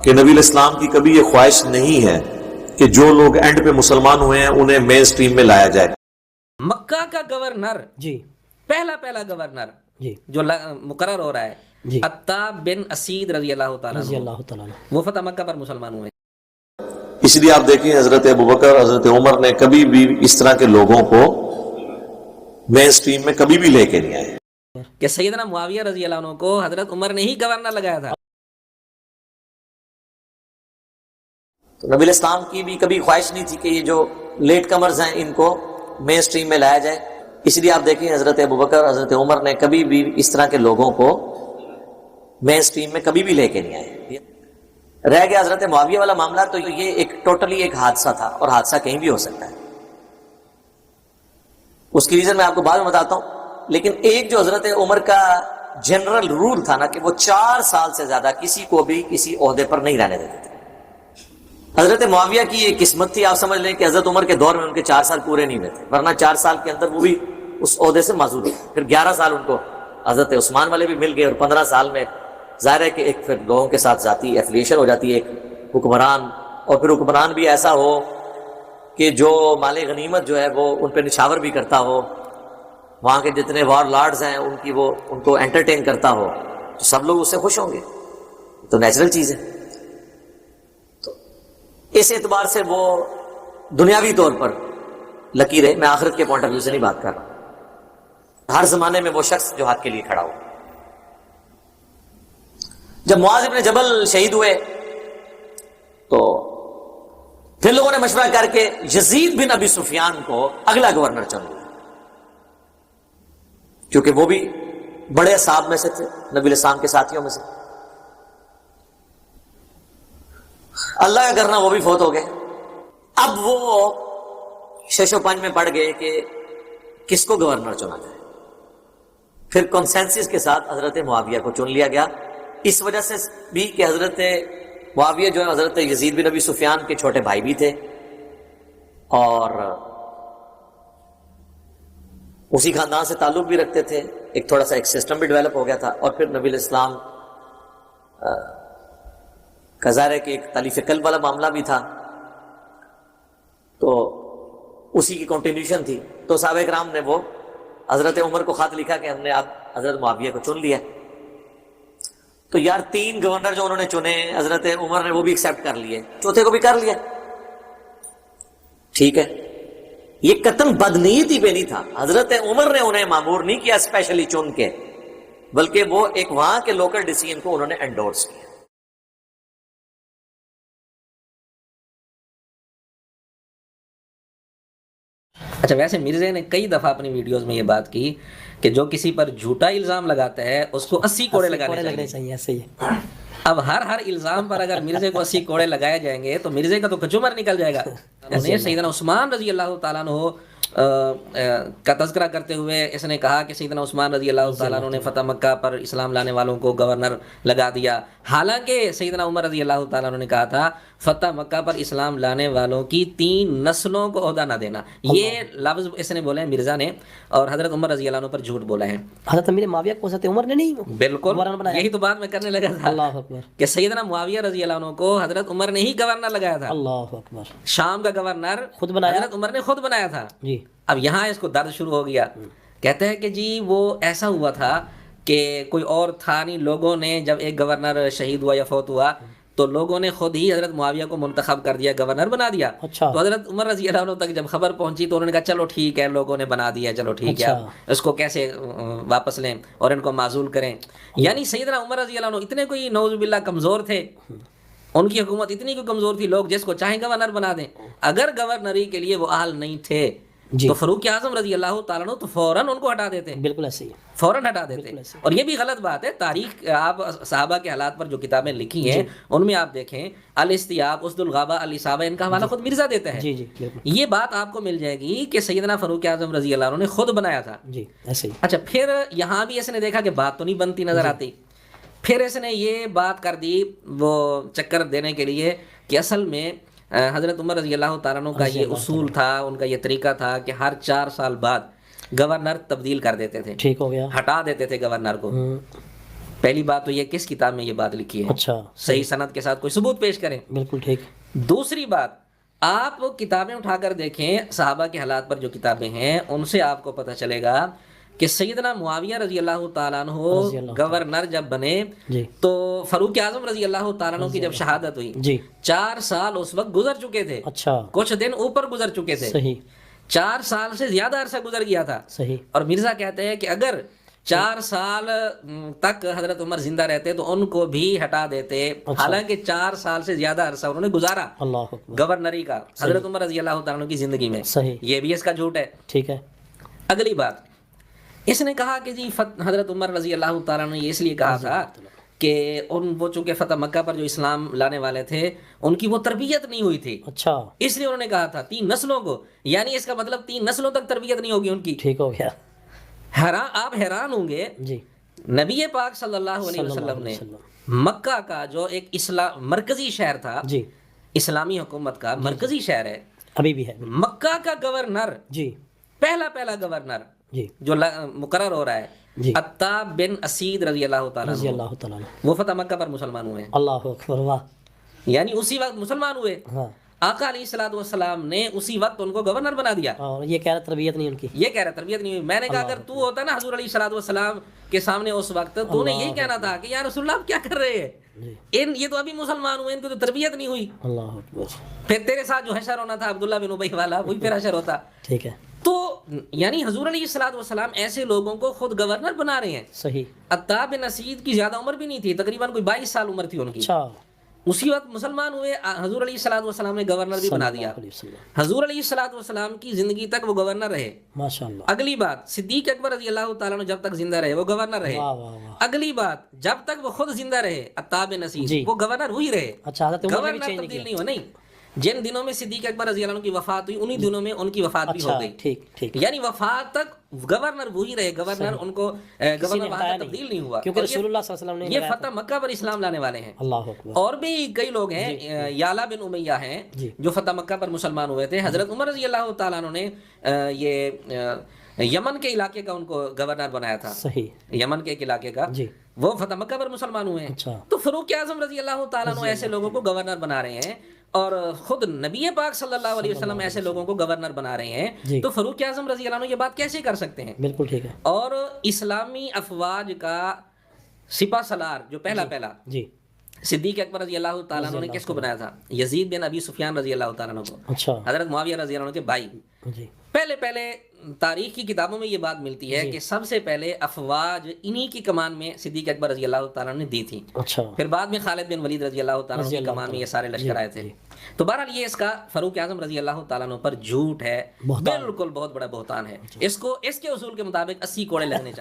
کہ نبی الاسلام کی کبھی یہ خواہش نہیں ہے کہ جو لوگ اینڈ پہ مسلمان ہوئے ہیں انہیں مین سٹریم میں لایا جائے. مکہ کا گورنر جی پہلا گورنر جی جو مقرر ہو رہا ہے جی عتاب بن اسید رضی اللہ تعالیٰ رضی عنہ، اللہ تعالیٰ عنہ. وہ فتح مکہ پر مسلمان ہوئے. اس لیے آپ دیکھیں حضرت ابوبکر حضرت عمر نے کبھی بھی اس طرح کے لوگوں کو مین سٹریم میں کبھی بھی لے کے نہیں آئے. کہ سیدنا معاویہ رضی اللہ عنہ کو حضرت عمر نے ہی گورنر لگایا تھا. تو نبی الاسلام کی بھی کبھی خواہش نہیں تھی کہ یہ جو لیٹ کمرز ہیں ان کو مین سٹریم میں لایا جائے. اس لیے آپ دیکھیں حضرت ابوبکر حضرت عمر نے کبھی بھی اس طرح کے لوگوں کو مین سٹریم میں کبھی بھی لے کے نہیں آئے. رہ گیا حضرت معاویہ والا معاملہ، تو یہ ایک ٹوٹلی ایک حادثہ تھا، اور حادثہ کہیں بھی ہو سکتا ہے. اس کی ریزن میں آپ کو بعد میں بتاتا ہوں. لیکن ایک جو حضرت عمر کا جنرل رول تھا نا کہ وہ 4 سال سے زیادہ کسی کو بھی کسی عہدے پر نہیں رہنے دیتے تھے. حضرت معاویہ کی یہ قسمت تھی، آپ سمجھ لیں کہ حضرت عمر کے دور میں ان کے 4 سال پورے نہیں ہوئے تھے، ورنہ 4 سال کے اندر وہ بھی اس عہدے سے معزول ہوئے. پھر 11 سال ان کو حضرت عثمان والے بھی مل گئے، اور 15 سال میں ظاہر ہے کہ ایک پھر لوگوں کے ساتھ ذاتی ایفیلیشن ہو جاتی ہے ایک حکمران، اور پھر حکمران بھی ایسا ہو کہ جو مال غنیمت جو ہے وہ ان پہ نچھاور بھی کرتا ہو، وہاں کے جتنے وار لارڈز ہیں ان کی وہ ان کو انٹرٹین کرتا ہو، تو سب لوگ اس سے خوش ہوں گے. تو نیچرل چیز ہے. تو اس اعتبار سے وہ دنیاوی طور پر لکی رہے. میں آخرت کے پوائنٹ آف ویو سے نہیں بات کر رہا. ہر زمانے میں وہ شخص جو حق کے لیے کھڑا ہو. جب معاذ ابن جبل شہید ہوئے تو پھر لوگوں نے مشورہ کر کے یزید بن ابی سفیان کو اگلا گورنر چن لیا، کیونکہ وہ بھی بڑے اصحاب میں سے تھے، نبی الاسلام کے ساتھیوں میں سے. اللہ کا کرنا وہ بھی فوت ہو گئے. اب وہ شش و پنج میں پڑ گئے کہ کس کو گورنر چنا جائے. پھر کنسنسس کے ساتھ حضرت معاویہ کو چن لیا گیا، اس وجہ سے بھی کہ حضرت معاویہ جو ہے حضرت یزید بن ابی سفیان کے چھوٹے بھائی بھی تھے، اور اسی خاندان سے تعلق بھی رکھتے تھے. ایک تھوڑا سا ایک سسٹم بھی ڈیولپ ہو گیا تھا. اور پھر نبی الاسلام کا ظاہر ہے کہ ایک تالیف قلب والا معاملہ بھی تھا، تو اسی کی کنٹینیوشن تھی. تو صحابہ کرام نے وہ حضرت عمر کو خط لکھا کہ ہم نے آپ حضرت معاویہ کو چن لیا. تو یار 3 گورنر جو انہوں نے چنے حضرت عمر نے وہ بھی ایکسیپٹ کر لیے، چوتھے کو بھی کر لیا. ٹھیک ہے، یہ قطعاً بدنیتی پہ نہیں تھا. حضرت عمر نے انہیں مامور نہیں کیا اسپیشلی چن کے، بلکہ وہ ایک وہاں کے لوکل ڈیسیژن کو انہوں نے انڈورس کیا. اچھا، ویسے مرزا نے کئی دفعہ اپنی ویڈیوز میں یہ بات کی کہ جو کسی پر جھوٹا الزام لگاتا ہے اس کو 80 کوڑے لگانے چاہیے. صحیح ہے. اب ہر الزام پر اگر مرزے کو 80 کوڑے لگائے جائیں گے تو مرزے کا تو کچمر نکل جائے گا. سیدنا عثمان رضی اللہ تعالیٰ عنہ کا تذکرہ کرتے ہوئے اس نے کہا کہ سیدنا عثمان رضی اللہ تعالیٰ عنہ نے فتح مکہ پر اسلام لانے والوں کو گورنر لگا دیا، حالانکہ سیدنا عمر رضی اللہ تعالیٰ عنہ نے کہا تھا فتح مکہ پر اسلام لانے والوں کی 3 نسلوں کو عہدہ نہ دینا. یہ لفظ اس نے بولے ہیں مرزا نے، اور حضرت عمر رضی اللہ عنہ پر جھوٹ بولا ہے. حضرت امیر معاویہ کو حضرت عمر نے نہیں بالکل یہی تو بات میں کرنے لگا تھا. اللہ اکبر. کہ سیدنا معاویہ رضی اللہ عنہ کو حضرت عمر نے ہی گورنر لگایا تھا. اللہ اکبر. شام کا گورنر خود بنایا، حضرت عمر نے خود بنایا تھا. جی. اب یہاں اس کو درد شروع ہو گیا. کہتے ہیں کہ جی وہ ایسا ہوا تھا کہ کوئی اور تھا نہیں، لوگوں نے جب ایک گورنر شہید ہوا یا فوت ہوا تو لوگوں نے خود ہی حضرت معاویہ کو منتخب کر دیا، گورنر بنا دیا. اچھا. تو حضرت عمر رضی اللہ عنہ تک جب خبر پہنچی تو انہوں نے کہا چلو ٹھیک ہے، لوگوں نے بنا دیا، چلو ٹھیک ہے، اس کو کیسے واپس لیں اور ان کو معزول کریں. یعنی سیدنا عمر رضی اللہ عنہ اتنے کوئی نعوذ باللہ کمزور تھے، ان کی حکومت اتنی کوئی کمزور تھی، لوگ جس کو چاہیں گورنر بنا دیں. اگر گورنری کے لیے وہ اہل نہیں تھے تو فاروق اعظم رضی اللہ تعالیٰ عنہ تو فوراً ان کو ہٹا دیتے. بالکل ایسے ہی فوراً ہٹا دیتے. اور یہ بھی غلط بات ہے. تاریخ آپ صحابہ کے حالات پر جو کتابیں لکھی ہیں ان میں آپ دیکھیں، الاستیاب، اسد الغابہ، الاصابہ، ان کا حوالہ خود مرزا دیتا ہے. جی جی یہ بات آپ کو مل جائے گی کہ سیدنا فاروق اعظم رضی اللہ عنہ نے خود بنایا تھا. جی ایسے ہی. اچھا، پھر یہاں بھی اس نے دیکھا کہ بات تو نہیں بنتی نظر آتی. پھر اس نے یہ بات کر دی وہ چکر دینے کے لیے کہ اصل میں حضرت عمر رضی اللہ تعالیٰ عنہ کا یہ اصول تھا، ان کا یہ طریقہ تھا کہ ہر 4 سال بعد گورنر تبدیل کر دیتے تھے. ٹھیک ہو گیا. ہٹا دیتے تھے گورنر کو. پہلی بات تو یہ کس کتاب میں یہ بات لکھی ہے، اچھا صحیح سند کے ساتھ کوئی ثبوت پیش کریں۔ بالکل ٹھیک۔ دوسری بات، آپ کتابیں اٹھا کر دیکھیں صحابہ کے حالات پر جو کتابیں ہیں ان سے آپ کو پتہ چلے گا کہ سیدنا معاویہ رضی اللہ تعالیٰ عنہ گورنر جب بنے جی تو فاروق اعظم رضی اللہ تعالیٰ عنہ کی جب شہادت ہوئی جی 4 سال اس وقت گزر چکے تھے، اچھا کچھ دن اوپر گزر چکے تھے، صحیح 4 سال سے زیادہ عرصہ گزر گیا تھا۔ صحیح اور مرزا کہتے ہیں کہ اگر 4 سال تک حضرت عمر زندہ رہتے تو ان کو بھی ہٹا دیتے، حالانکہ 4 سال سے زیادہ عرصہ انہوں نے گزارا اللہ اکبر گورنری کا حضرت عمر رضی اللہ تعالیٰ عنہ کی زندگی میں، صحیح یہ بھی اس کا جھوٹ ہے۔ ٹھیک ہے اگلی بات، اس نے کہا کہ جی حضرت عمر رضی اللہ تعالیٰ نے یہ اس لیے کہا تھا کہ وہ چونکہ فتح مکہ پر جو اسلام لانے والے تھے ان کی وہ تربیت نہیں ہوئی تھی، اچھا اس لیے انہوں نے کہا تھا 3 نسلوں کو، یعنی اس کا مطلب 3 نسلوں تک تربیت نہیں ہوگی ان کی۔ ٹھیک ہو گیا آپ حیران ہوں گے، جی نبی پاک صلی اللہ علیہ وسلم نے مکہ کا جو ایک مرکزی شہر تھا، جی اسلامی حکومت کا مرکزی شہر ہے، ابھی بھی ہے مکہ کا گورنر، جی پہلا گورنر جی جو مقرر ہو رہا ہے جی عتاب بن اسید رضی اللہ تعالیٰ رضی عنہ، اللہ تعالیٰ عنہ۔ وہ فتح مکہ پر مسلمان ہوئے ہیں، اللہ اکبر واہ یعنی اسی وقت مسلمان ہوئے۔ ہاں آقا علیہ الصلوۃ والسلام نے اسی وقت ان کو گورنر بنا دیا۔ اور یہ کہہ رہا تربیت نہیں ان کی یہ کہہ رہا تربیت نہیں ہوئی۔ میں نے کہا اگر تو ہوتا نا حضور علیہ الصلوۃ والسلام کے سامنے اس وقت، تو نے یہی کہنا تھا کہ یا رسول اللہ آپ کیا کر رہے ہیں، جی یہ تو ابھی مسلمان ہوئے، ان کو تو تربیت نہیں ہوئی۔ اللہ اکبر پھر تیرے ساتھ جو حشر ہونا تھا عبداللہ بن ابی والا، وہی پھر حشر ہوتا۔ ٹھیک ہے تو یعنی حضور علیہ الصلوۃ والسلام ایسے لوگوں کو خود گورنر بنا رہے ہیں۔ صحیح عتاب بن اسید کی زیادہ عمر بھی نہیں تھی، تقریباً کوئی 22 سال عمر تھی ان کی، اچھا اسی وقت مسلمان ہوئے، حضور علیہ الصلوۃ والسلام نے گورنر بھی بنا دیا۔ علیہ وسلم حضور علیہ الصلوۃ والسلام کی زندگی تک وہ گورنر رہے۔ ماشاء اللہ اگلی بات، صدیق اکبر رضی اللہ تعالیٰ عنہ جب تک زندہ رہے وہ گورنر رہے۔ واہ واہ واہ اگلی بات، جب تک وہ خود زندہ رہے عتاب بن اسید، جی وہ گورنر ہوئی رہے، اچھا حضرت عمر نے بھی گورنر چینج تبدیل کیا نہیں ہوا۔ نہیں، جن دنوں میں صدیق اکبر رضی اللہ عنہ کی وفات ہوئی انہی دنوں میں ان کی وفات بھی اچھا ہو گئی، ٹھیک ٹھیک یعنی وفات تک گورنر وہی رہے، گورنر ان کو گورنر وہاں تک تبدیل نہیں ہوا، کیونکہ رسول اللہ صلی اللہ علیہ وسلم یہ نے فتح مکہ پر اسلام لانے والے ہیں۔ اللہ اکبر اور بھی کئی لوگ ہیں، یالا بن امیہ ہیں جی جو فتح مکہ پر مسلمان ہوئے تھے، حضرت عمر رضی اللہ تعالیٰ عنہ نے یہ یمن کے علاقے کا ان کو گورنر بنایا تھا، صحیح یمن کے ایک علاقے کا، جی وہ فتح مکہ پر مسلمان ہوئے ہیں۔ اچھا تو فاروق اعظم رضی اللہ تعالیٰ عنہ ایسے لوگوں کو گورنر بنا رہے ہیں، اور خود نبی پاک صلی اللہ علیہ وسلم ایسے لوگوں کو گورنر بنا رہے ہیں، جی تو فاروق اعظم رضی اللہ عنہ یہ بات کیسے کر سکتے ہیں؟ بالکل ٹھیک ہے اور اسلامی افواج کا سپہ سالار جو پہلا جی صدیق اکبر رضی اللہ تعالیٰ عنہ نے کس کو بنایا تھا؟ یزید بن ابی سفیان رضی اللہ تعالیٰ عنہ کو، اچھا حضرت معاویہ رضی اللہ عنہ کے بھائی۔ جی پہلے تاریخ کی کتابوں میں یہ بات ملتی ہے کہ سب سے پہلے افواج انہی کی کمان میں صدیق اکبر رضی اللہ تعالیٰ نے دی تھی، اچھا پھر بعد میں خالد بن ولید رضی اللہ تعالیٰ عنہ کی کمان میں یہ سارے لشکر آئے تھے۔ تو بہرحال یہ اس کا فاروق اعظم رضی اللہ تعالیٰ عنہ پر جھوٹ ہے، بالکل بہت بڑا بہتان ہے، اس کے اصول کے مطابق 80 کوڑے لگنے چاہیے۔